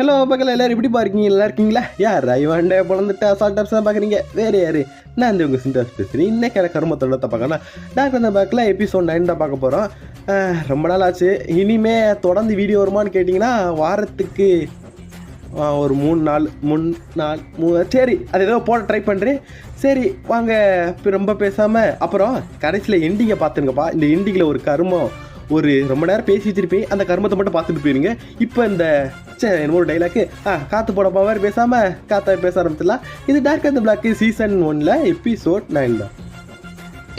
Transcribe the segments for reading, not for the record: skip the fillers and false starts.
Hello பக்கத்தில் எல்லோரும் எப்படி பாருக்கீங்க? நல்லா இருக்கீங்களா? யார் ஐவாண்டே பிறந்துட்டு அசால்ட் டாப்ஸ் தான் பார்க்குறீங்க? வேறு யார்? நான் இந்த உங்கள் சிண்டாஸ் பேசுகிறேன். இன்னைக்கு கருமத்தோட தான் பார்க்கணும். டாக்டர் அந்த பேக்கில் எபிசோட் 9 தான் பார்க்க போகிறோம். ரொம்ப நாள் ஆச்சு. இனிமே தொடர்ந்து வீடியோ வருமானு கேட்டிங்கன்னா வாரத்துக்கு ஒரு 3 நாள் சரி, அது ஏதோ போட ட்ரை பண்ணுறேன். சரி வாங்க, ரொம்ப பேசாமல் அப்புறம் கடைசியில் எண்டிங்கை பார்த்துங்கப்பா. இந்த எண்டிங்கில் ஒரு கருமம், ஒரு ரொம்ப நேரம் பேசி வச்சிருப்பேன், அந்த கருமத்தை மட்டும் பார்த்துட்டு போயிருங்க. இப்போ இந்த என்னமோ ஒரு டைலாக்கு காற்று போட பவர் பேசாமல் காற்றை பேச ஆரம்பிச்சிடலாம். இது டார்க் அந்த பிளாக் சீசன் 1 எபிசோட் 9 தான்.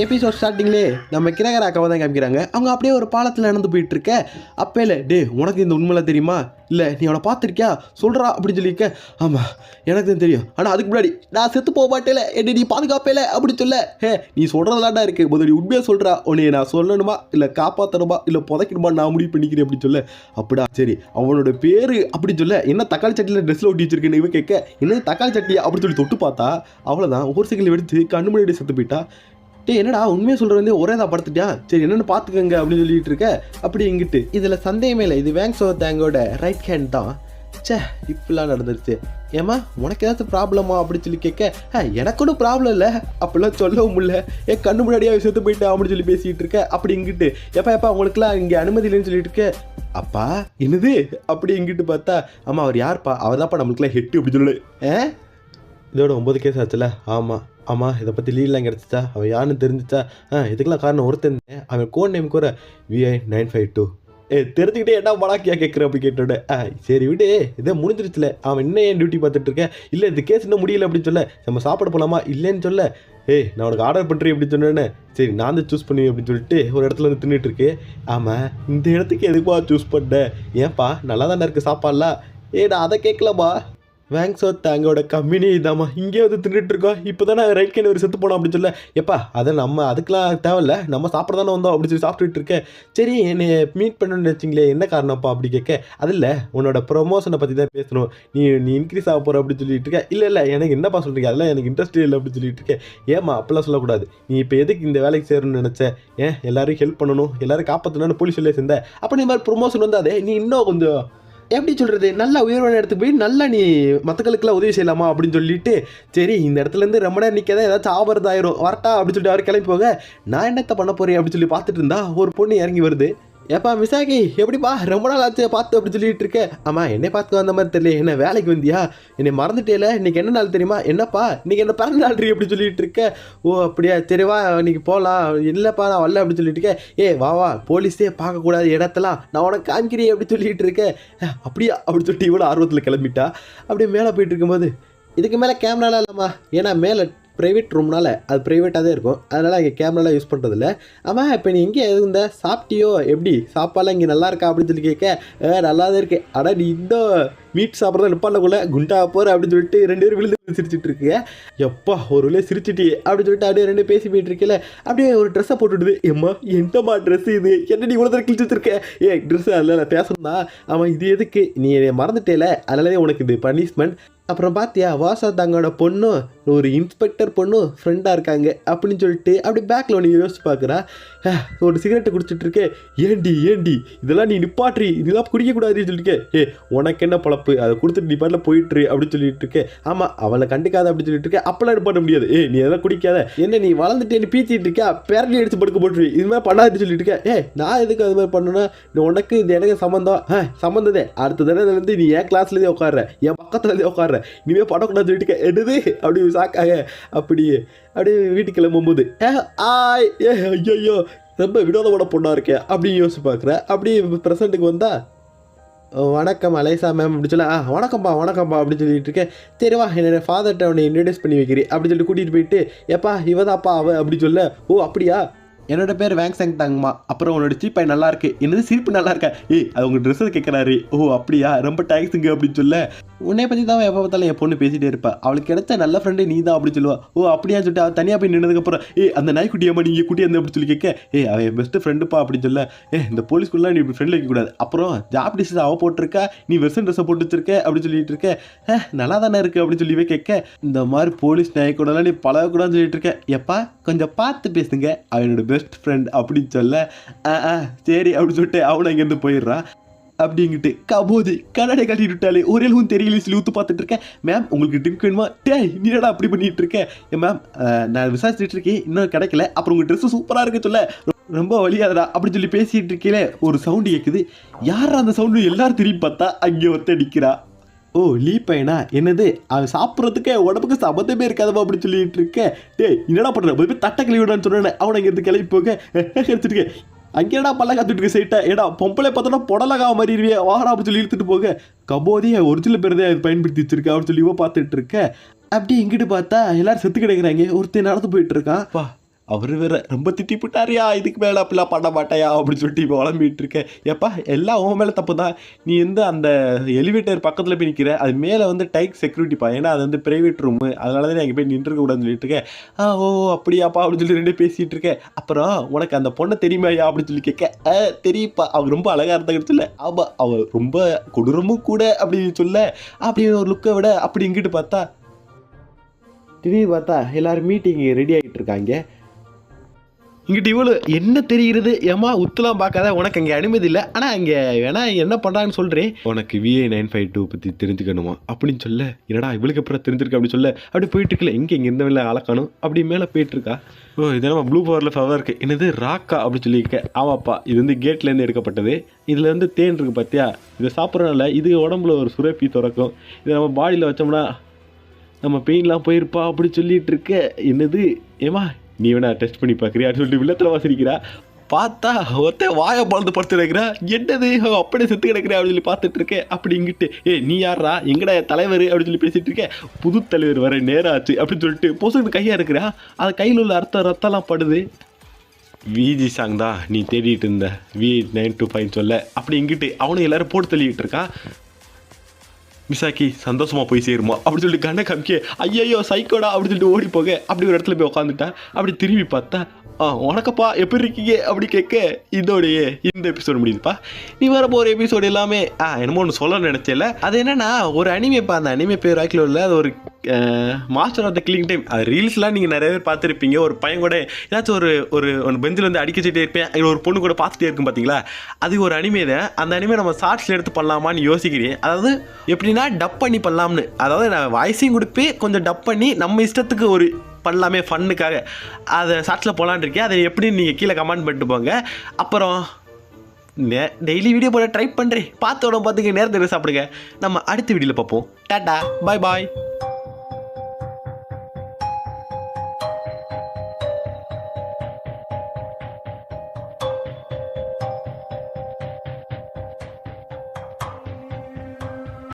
எபிசோட் ஸ்டார்டிங்லேயே நம்ம கிரகர் அக்காவை தான் காமிக்கிறாங்க. அவங்க அப்படியே ஒரு பாலத்தில் நடந்து போயிட்டு இருக்க. அப்பேல உனக்கு இந்த உண்மையில தெரியுமா? இல்லை நீ அவனை பார்த்துருக்கியா சொல்கிறா அப்படின்னு சொல்லியிருக்க. ஆமாம் எனக்கு தான் தெரியும், ஆனால் அதுக்கு முன்னாடி நான் செத்து போக மாட்டேல, என்ன நீ பாதுகாப்பேல அப்படி சொல்ல. நீ சொல்கிறதெல்லாண்டா இருக்குது, முதல் உண்மையாக சொல்கிறா. உன்னை நான் சொல்லணுமா இல்லை காப்பாற்றணுமா இல்லை புதைக்கணுமா நான் முடிவு பண்ணிக்கிறேன் அப்படின்னு சொல்ல. அப்படியா சரி, அவனோட பேர் அப்படி சொல்ல. என்ன தக்காளி சட்டியில் ட்ரெஸ்ஸில் ஒட்டி வச்சிருக்கேன்னு இவன் கேட்க. என்ன தக்காளி சட்டியா அப்படின்னு சொல்லி தொட்டு பார்த்தா அவ்வளோதான், ஒரு செகண்ட் எடுத்து கண்ணு முன்னாடி செத்து போயிட்டா. என்னடா உண்மையை சொல்கிற வந்து ஒரே தான் படுத்துட்டியா? சரி என்னென்னு பார்த்துக்கங்க அப்படின்னு சொல்லிட்டு இருக்க. அப்படி இங்கிட்டு இதில் சந்தேகமே இல்லை, இது வேங்ஸோ தேங்கோட ரைட் ஹேண்ட் தான். இப்படிலாம் நடந்துருச்சு. ஏமா உனக்கு ஏதாச்சும் ப்ராப்ளமா அப்படின்னு சொல்லி கேட்க. எனக்கு ஒன்றும் ப்ராப்ளம் இல்லை அப்படிலாம் சொல்லவும் முடியல, கண்ணு முன்னாடியே செத்து போயிட்டேன் அப்படின்னு சொல்லி பேசிகிட்டு இருக்க. அப்படி இங்கிட்டு எப்பா உங்களுக்குலாம் இங்கே அனுமதி இல்லைன்னு சொல்லிட்டு இருக்க. அப்பா என்னது அப்படி இங்கிட்டு பார்த்தா, ஆமாம் அவர் யார்ப்பா? அவர் தான்ப்பா நம்மளுக்குலாம் ஹெட்டு அப்படி சொல்லு. இதோட 9 கேஸ் ஆச்சுல? ஆமாம் இதை பற்றி லீட்லாம் கிடச்சிச்சா? அவன் யாருன்னு தெரிஞ்சிச்சா? இதுக்கெல்லாம் காரணம் ஒருத்தன், அவன் கோட் நேம் கூட VI952. தெரிஞ்சுக்கிட்டே என்ன மலாக்கியா கேட்குற அப்படி கேட்டோட. சரி விடு, இதை முடிஞ்சிருச்சுல. அவன் இன்னும் ஏன் டியூட்டி பார்த்துட்டு இருக்கேன்? இல்லை இந்த கேஸ் இன்னும் முடியல அப்படின்னு சொல்ல. நம்ம சாப்பிட போகலாமா? இல்லைன்னு சொல்ல. நான் உனக்கு ஆர்டர் பண்ணுறேன் அப்படின்னு சொன்னேன்னு. சரி நான் தான் சூஸ் பண்ணுவேன் அப்படின்னு சொல்லிட்டு ஒரு இடத்துல வந்து தின்னுட்டு இருக்கு. ஆமாம் இந்த இடத்துக்கு எதுப்பா சூஸ் பண்ண? ஏன்ப்பா நல்லா தானே இருக்குது சாப்பாடலாம்? நான் அதை கேட்கலாமா? வேங்ஸோ தேங்கோட கம்பெனி இதாம்மா, இங்கே வந்து தின்னுட்டு இருக்கோம். இப்போ தானே ரைட் கேன் ஒரு செத்து போனோம் அப்படின்னு சொல்ல. எப்பா அதை நம்ம அதுக்கெலாம் தேவையில்ல, நம்ம சாப்பிட தானே வந்தோம் அப்படின்னு சொல்லி சாப்பிட்டுட்டு இருக்கேன். சரி என்னை மீட் பண்ணணும்னு வச்சிங்களே, என்ன காரணம்ப்பா அப்படி கேட்க. அதில் உன்னோட ப்ரொமோஷனை பற்றி தான் பேசணும், நீ இன்க்ரீஸ் ஆக போகிற அப்படின்னு சொல்லிட்டு இருக்கேன். இல்லை எனக்கு என்னப்பா சொல்கிறீங்க, அதெல்லாம் எனக்கு இன்ட்ரெஸ்ட் இல்லை அப்படின்னு சொல்லிட்டு இருக்கேன். ஏம்மா அப்பெல்லாம் சொல்லக்கூடாது, நீ இப்போ எதுக்கு இந்த வேலைக்கு சேரணும்னு நினச்சேன்? எல்லாரும் ஹெல்ப் பண்ணணும், எல்லாரும் காப்பாற்றணும்னு போலீஸ் சொல்லியே சேர்ந்தேன். அப்போ நீ மாதிரி ப்ரொமோஷன் வந்து அதே நீ இன்னும் கொஞ்சம் எப்படி சொல்கிறது, நல்லா உயர்வான இடத்துக்கு போய் நல்லா நீ மற்றக்களுக்கெல்லாம் உதவி செய்யலாமா அப்படின்னு சொல்லிட்டு. சரி இந்த இடத்துலேருந்து ரொம்ப நேரம் நிற்காத, ஏதாச்சும் ஆபரதாயிரும் வரட்டா அப்படின்னு சொல்லிட்டு அவர் கிளம்பி போக. நான் என்னத்தை பண்ண போகிறேன் அப்படின்னு சொல்லி பார்த்துட்டு இருந்தா ஒரு பொண்ணு இறங்கி வருது. ஏப்பா மிசாகி எப்படிப்பா ரொம்ப நாள் ஆச்சு பார்த்து அப்படி சொல்லிட்டு இருக்கேன். ஆமாம் என்னை பார்த்து வந்த மாதிரி தெரியல, என்ன வேலைக்கு வந்தியா? என்னை மறந்துட்டேல, இன்றைக்கி என்ன நாள் தெரியுமா? என்னப்பா இன்றைக்கி என்ன பிறந்த நாள் அப்படி சொல்லிட்டு இருக்க. ஓ அப்படியா சரி வா இன்றைக்கி போகலாம். இல்லைப்பா நான் வரல அப்படின்னு சொல்லிட்டு இருக்கேன். வா போலீஸே பார்க்கக்கூடாது இடத்தெல்லாம் நான் உனக்கு காமிக்கிறேன் அப்படி சொல்லிட்டு இருக்கேன். அப்படியா அப்படி சொல்லிட்டு இவ்வளோ ஆர்வத்தில் கிளம்பிட்டா. அப்படியே மேலே போயிட்டு இருக்கும்போது இதுக்கு மேலே கேமராலாம் இல்லைம்மா, ஏன்னா மேலே ப்ரைவேட் ரூம்னால அது ப்ரைவேட்டாக தான் இருக்கும், அதனால் இங்கே கேமராலாம் யூஸ் பண்ணுறதில்ல. ஆமாம் இப்போ நீ எங்கே இருந்த சாப்பிட்டியோ? எப்படி சாப்பாடெலாம் இங்கே நல்லா இருக்கா அப்படின்னு சொல்லி கேட்க. நல்லா தான் இருக்கு. ஆனால் நீ இன்னும் மீட் சாப்பிட்றத நிப்பாண்டக்குள்ள குண்டா போகிற அப்படின்னு சொல்லிட்டு 2 பேரும் விழுந்து சிரிச்சிட்டு இருக்கீங்க. எப்பா ஒரு வழியாக சிரிச்சிட்டி அப்படின்னு சொல்லிட்டு அப்படியே 2 பேசி போயிட்டு இருக்கல. அப்படியே ஒரு ட்ரெஸ்ஸை போட்டுவிடுது. ஏம்மா என்னம்மா ட்ரெஸ் இது, என்ன நீ இவ்வளோ கிழிச்சு வச்சிருக்க? ட்ரெஸ்ஸு அதில் பேசணும்னா. ஆமாம் இது எதுக்கு, நீ மறந்துட்டேல அதனாலே உனக்கு இது பனிஷ்மெண்ட். அப்புறம் பார்த்தியா வாசா தாங்கோட பொண்ணும் ஒரு இன்ஸ்பெக்டர் பொண்ணும் ஃப்ரெண்டாக இருக்காங்க அப்படின்னு சொல்லிட்டு அப்படி பேக்கில் ஒன்று யோசிச்சு பார்க்குறா. ஒரு சிகரெட்டை குடிச்சிட்டு இருக்கே. ஏண்டி இதெல்லாம் நீ நிப்பாட்ரி, இதெல்லாம் குடிக்கக்கூடாதுன்னு சொல்லிட்டு உனக்கு என்ன பழப்பு, அதை கொடுத்துட்டு நீ பாட்டில் போயிட்டுரு அப்படின்னு சொல்லிட்டு இருக்கேன். ஆமாம் அவளை கண்டுக்காத அப்படின்னு சொல்லிட்டு இருக்கேன். அப்பெல்லாம் நிப்பாட்ட முடியாது. நீ அதெல்லாம் குடிக்காத, என்ன நீ வளர்ந்துட்டேன்னு பீச்சிட்டு இருக்கா, பேரலி அடிச்சு படுக்க போட்டுரு, இது மாதிரி பண்ணாதுன்னு சொல்லிட்டு இருக்கேன். நான் எதுக்கு அது மாதிரி பண்ணணும்னா உனக்கு இது எனக்கு சம்மந்ததே அடுத்த தடவை நீ என் கிளாஸ்லேயே உட்காடுற, என் பக்கத்துலேயே உட்காடுற, இனிமே படக்கூடாது சொல்லிட்டு எதுது அப்படி சாக்காக. அப்படியே வீட்டுக்கு கிளம்பும்போது ஐயோ ரொம்ப வினோதமான பொண்ணாக இருக்கேன் அப்படின்னு யோசிச்சு பார்க்குறேன். அப்படியே ப்ரெசண்ட்டுக்கு வந்தா வணக்கம் அலைசா மேம் அப்படி சொல்ல. வணக்கம்ப்பா அப்படின்னு சொல்லிட்டு இருக்கேன். சரி வா என்னோட ஃபாதர்கிட்ட அவனை இன்ட்ரடியூஸ் பண்ணி வைக்கிறேன் அப்படின்னு சொல்லிட்டு கூட்டிகிட்டு போயிட்டு எப்பா இவதாப்பா அவ அப்படி சொல்ல. ஓ அப்படியா, என்னோட பேர் வேங்ஸாங் தாங்கம்மா. அப்புறம் உன்னோட சீப்பாய் நல்லா இருக்கு, என்னது சிரிப்பு நல்லா இருக்கா? அது உங்கள் ட்ரெஸ்ஸை கேட்குறாரு. ஓ அப்படியா ரொம்ப தேங்க்ஸுங்க அப்படின்னு சொல்ல. உன்னை பற்றி தான் எப்போ பார்த்தாலும் என் பொண்ணு பேசிகிட்டே இருப்பா, அவளுக்கு கிடைச்ச நல்ல ஃப்ரெண்டு நீ தான் அப்படி சொல்லுவா. ஓ அப்படியா சொல்லிட்டு அவள் தனியாக போய் நின்னதுக்கப்புறம் அந்த நாய்க்குட்டியம்மா நீங்கள் குட்டி அந்த அப்படி சொல்லி கேட்க. அவன் என் பெஸ்ட்டு ஃப்ரெண்டுப்பா அப்படின்னு சொல்ல. இந்த போலீஸ்குள்ளே நீ இப்படி ஃப்ரெண்ட் வைக்கக்கூடாது, அப்புறம் ஜாப் டிஷஸ் அவள் போட்டிருக்கா, நீ வெர்சன் ட்ரெஸ்ஸை போட்டு வச்சிருக்க அப்படின்னு சொல்லிட்டு இருக்க. நல்லா தானே இருக்குது அப்படின்னு சொல்லிவே கேட்க. இந்த மாதிரி போலீஸ் நாய் கூடலாம் நீ பழகக்கூடாதுன்னு சொல்லிட்டு இருக்க. எப்பா கொஞ்சம் பார்த்து பேசுங்க, அவனோட பெஸ்ட் ஃப்ரெண்ட் அப்படின்னு சொல்ல. சரி அப்படின்னு சொல்லிட்டு அவனை இங்கேருந்து போயிடுறான். அப்படிங்கிட்டு கபோதி கண்ணாடி கட்டிட்டு விட்டாலே ஒரே அளவும் தெரியல சொல்லி ஊத்து பார்த்துட்டு இருக்கேன். மேம் உங்களுக்கு ட்ரிங்க் வேணுமா? டேய் நீடா அப்படி பண்ணிட்டு இருக்கேன். மேம் நான் விசாரிச்சுட்டு இருக்கேன், இன்னும் கிடைக்கல. அப்புறம் உங்கள் ட்ரெஸ்ஸு சூப்பராக இருக்கு சொல்ல, ரொம்ப வலியாதடா அப்படின்னு சொல்லி பேசிட்டு இருக்கீல ஒரு சவுண்டு கேட்குது. யார் அந்த சவுண்டு? எல்லாரும் திரும்பி பார்த்தா அங்கே ஒருத்த நிற்கிறா. ஓ லீ பையனா? என்னது அவன் சாப்பிட்றதுக்கு உடம்புக்கு சம்மந்தமே இருக்காதப்பா அப்படின்னு சொல்லிட்டு இருக்கேன். டேய் என்னடா பண்ணுற? போய் தட்டை கிளி விடான்னு சொன்னேன். அவனை இங்கேருந்து கிளம்பி போக எடுத்துட்டு அங்கேடா பல்ல காத்துட்டு இருக்க சைட்டா. ஏடா பொம்பளை பார்த்தோன்னா புடலகா மாறிடுவே வாடா அப்படின்னு சொல்லி இழுத்துட்டு போக கபோதியை ஒரிஜினல் பேர் தான் அது பயன்படுத்தி வச்சிருக்கேன் அப்படின்னு சொல்லி பார்த்துட்டு இருக்கேன். அப்படி இங்கிட்டு பார்த்தா எல்லாரும் செத்து கிடக்குறாங்க. ஒருத்தர் நடந்து போயிட்டு இருக்கான். பா அவர் வேற ரொம்ப திட்டி போட்டாரியா, இதுக்கு மேலே அப்படிலாம் பண்ண மாட்டாயா அப்படின்னு சொல்லிட்டு இப்போ வளம்பிட்டு இருக்கேன். ஏப்பா எல்லாம் உன் மேலே தப்பு தான். நீ அந்த எலிவேட்டர் பக்கத்தில் போய் நிற்கிற, அது மேலே டைட் செக்யூரிட்டிப்பா, ஏன்னா அது ப்ரைவேட் ரூமு, அதனால தான் அங்கே போய் நின்றுக்க கூடாதுன்னு சொல்லிட்டு இருக்கேன். ஓ அப்படியாப்பா அப்படின்னு சொல்லி ரெண்டு பேசிகிட்டு இருக்கேன். அப்புறம் உனக்கு அந்த பொண்ணை தெரியுமாயா அப்படின்னு சொல்லி கேட்க, தெரியுப்பா அவர் ரொம்ப அழகாக இருந்தாங்க சொல்ல. ஆமாம் அவள் ரொம்ப கொடூரமும் கூட அப்படின்னு சொல்ல. அப்படின்னு ஒரு லுக்கை விட அப்படி இங்கிட்டு பார்த்தா திடீர்னு பார்த்தா எல்லோரும் மீட்டிங் ரெடி ஆகிட்டு இருக்காங்க. இங்கிட்ட இவ்வளோ என்ன தெரிகிறது? ஏமா உத்துலாம் பார்க்காத, உனக்கு அங்கே அனுமதி இல்லை. ஆனால் அங்கே வேணா என்ன பண்ணுறான்னு சொல்கிறேன். உனக்கு VA952 பற்றி தெரிஞ்சுக்கணுமா அப்படின்னு சொல்ல. என்னடா இவளுக்கு அப்புறம் தெரிஞ்சிருக்க அப்படின்னு சொல்ல. அப்படி போயிட்டு இருக்கல, இங்கே இந்த வேலை அளக்கணும் அப்படி மேலே போயிட்டுருக்கா. ஓ இதெல்லாம் ப்ளூ பவரில் ஃபவர் இருக்குது. என்னது ராக்கா அப்படின்னு சொல்லியிருக்கேன். ஆமாப்பா இது கேட்லேருந்து எடுக்கப்பட்டது. இதில் தேன் இருக்குது பார்த்தியா, இதை சாப்பிட்றதுனால இது உடம்புல ஒரு சுரப்பி திறக்கும். இதை நம்ம பாடியில் வச்சோம்னா நம்ம பெயின்லாம் போயிருப்பா அப்படி சொல்லிட்டு இருக்க. என்னது ஏமா நீ வேணா டெஸ்ட் பண்ணி பார்க்குறியான்னு சொல்லிட்டு வில்லத்தில் வாசிக்கிறா. பார்த்தா ஒருத்தன் வாயை பழந்து படுத்து கிடக்குறா. என்னது அப்படியே செத்து கிடக்குறேன் அப்படின்னு சொல்லி பார்த்துட்டு இருக்கேன். அப்படி இங்கிட்டு நீ யாரா எங்கடா தலைவர் அப்படின்னு சொல்லி பேசிட்டு இருக்கேன். புது தலைவர் வர நேரம் ஆச்சு அப்படின்னு சொல்லிட்டு பொசுக்கு கையாக இருக்கிறா. அது கையில் உள்ள ரத்தம்லாம் படுது. விஜி சாங் தான் நீ தேடிட்டு இருந்த VA925 சொல்ல. அப்படி இங்கிட்டு அவனும் எல்லாரும் போட்டு தள்ளிக்கிட்டு இருக்கான். மிசாக்கி சந்தோஷமாக போய் சேருமா அப்படின்னு சொல்லிட்டு கண்ணை காமிக்க, ஐயோ சைக்கோடா அப்படின்னு சொல்லிட்டு ஓடி போக. அப்படி ஒரு இடத்துல போய் உட்காந்துட்டான். அப்படி திரும்பி பார்த்தா உனக்கப்பா எப்படி இருக்கீங்க அப்படி கேட்க. இதோடைய இந்த எபிசோடு முடியுதுப்பா. நீ வர போகிற எபிசோடு எல்லாமே என்னமோ ஒன்று சொல்ல நினச்சல. அது என்னன்னா ஒரு அனிமேப்பா. அந்த அனிமே பேர் வாக்கில் உள்ள அது ஒரு master of the killing time. அது ரீல்ஸ்லாம் நீங்கள் நிறைய பேர் பார்த்துருப்பீங்க. ஒரு பையன் கூட ஏதாச்சும் ஒரு பெஞ்சில் அடிக்கச்சிட்டே இருப்பேன், அங்கே ஒரு பொண்ணு கூட பார்த்துட்டே இருக்கும் பார்த்தீங்களா. அது ஒரு அனிமே தான். அந்த அனிமே நம்ம ஷார்ட்ஸில் எடுத்து பண்ணலாமான்னு யோசிக்கிறேன். அதாவது எப்படின்னா டப் பண்ணி பண்ணலாம்னு. அதாவது நான் வாய்ஸையும் கொடுப்பேன், கொஞ்சம் டப் பண்ணி நம்ம இஷ்டத்துக்கு ஒரு பண்ணலாமே ஃபன்னுக்காக. அதை ஷார்ட்ஸில் போகலான்னு இருக்கேன். அதை எப்படின்னு நீங்கள் கீழே கமெண்ட் பண்ணிட்டு போங்க. அப்புறம் டெய்லி வீடியோ போட ட்ரை பண்ணுறேன். பார்த்து உடம்பு பார்த்துக்க நேரத்தில் சாப்பிடுங்க. நம்ம அடுத்த வீடியோவில் பார்ப்போம். டாட்டா பாய் பாய்.